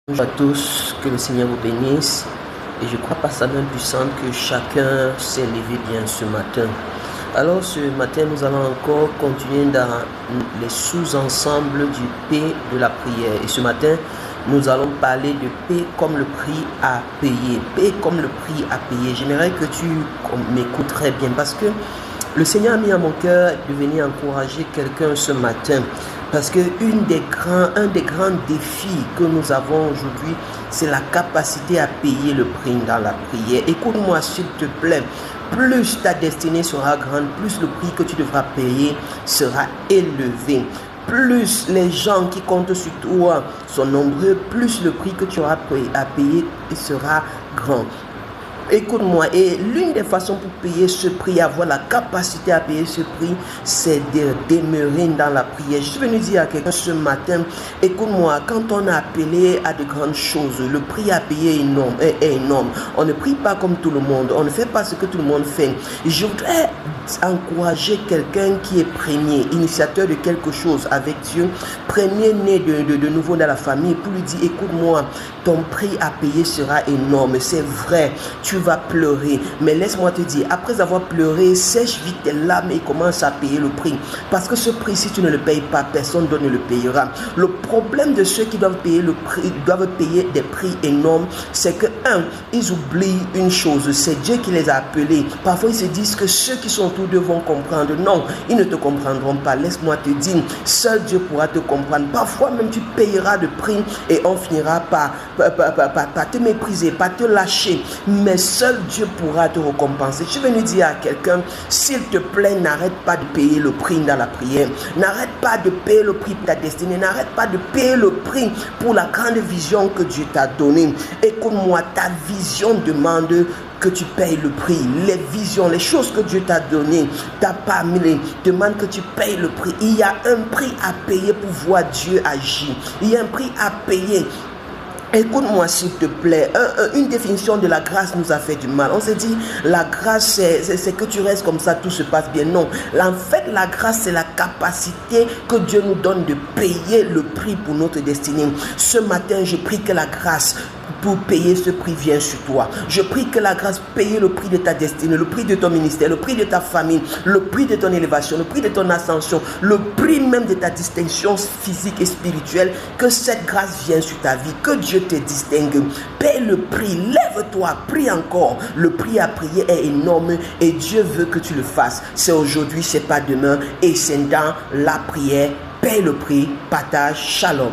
Bonjour à tous, que le Seigneur vous bénisse. Et je crois par sa main puissante que chacun s'est levé bien ce matin. Alors ce matin, nous allons encore continuer dans les sous-ensembles du P de la prière. Et ce matin, nous allons parler de P comme le prix à payer. P comme le prix à payer. J'aimerais que tu m'écoutes très bien parce que le Seigneur a mis à mon cœur de venir encourager quelqu'un ce matin. Parce que un des grands défis que nous avons aujourd'hui, c'est la capacité à payer le prix dans la prière. Écoute-moi s'il te plaît, plus ta destinée sera grande, plus le prix que tu devras payer sera élevé. Plus les gens qui comptent sur toi sont nombreux, plus le prix que tu auras à payer sera grand. Écoute-moi, et l'une des façons pour payer ce prix, avoir la capacité à payer ce prix, c'est de demeurer dans la prière. Je suis venu dire à quelqu'un ce matin, écoute-moi, quand on est appelé à de grandes choses, le prix à payer est énorme. On ne prie pas comme tout le monde, on ne fait pas ce que tout le monde fait. Je voudrais encourager quelqu'un qui est premier, initiateur de quelque chose avec Dieu, premier né de nouveau dans la famille, pour lui dire, écoute-moi, ton prix à payer sera énorme, c'est vrai, tu vas pleurer, mais laisse-moi te dire, après avoir pleuré, sèche vite tes larmes et commence à payer le prix, parce que ce prix, si tu ne le payes pas, personne d'autre ne le payera. Le problème de ceux qui doivent payer le prix, doivent payer des prix énormes, c'est que ils oublient une chose, c'est Dieu qui les a appelés. Parfois ils se disent que ceux qui sont autour d'eux vont comprendre. Non, ils ne te comprendront pas. Laisse-moi te dire, seul Dieu pourra te comprendre. Parfois même tu payeras de prix et on finira par te mépriser, par te lâcher, mais seul Dieu pourra te récompenser. Je vais lui dire à quelqu'un, s'il te plaît, n'arrête pas de payer le prix dans la prière, n'arrête pas de payer le prix pour ta destinée, n'arrête pas de payer le prix pour la grande vision que Dieu t'a donnée. Écoute-moi, ta vision demande que tu payes le prix. Les visions, les choses que Dieu t'a données, t'a pas amené, demande que tu payes le prix. Il y a un prix à payer pour voir Dieu agir. Il y a un prix à payer. Écoute-moi s'il te plaît, une définition de la grâce nous a fait du mal. On s'est dit, la grâce c'est que tu restes comme ça, tout se passe bien. Non, en fait la grâce c'est la capacité que Dieu nous donne de payer le prix pour notre destinée. Ce matin je prie que la grâce pour payer ce prix vient sur toi. Je prie que la grâce paye le prix de ta destinée, le prix de ton ministère, le prix de ta famille, le prix de ton élévation, le prix de ton ascension, le prix même de ta distinction physique et spirituelle. Que cette grâce vienne sur ta vie, que Dieu te distingue. Paye le prix, lève-toi, prie encore. Le prix à prier est énorme et Dieu veut que tu le fasses. C'est aujourd'hui, c'est pas demain et c'est dans la prière. Paye le prix, partage, shalom.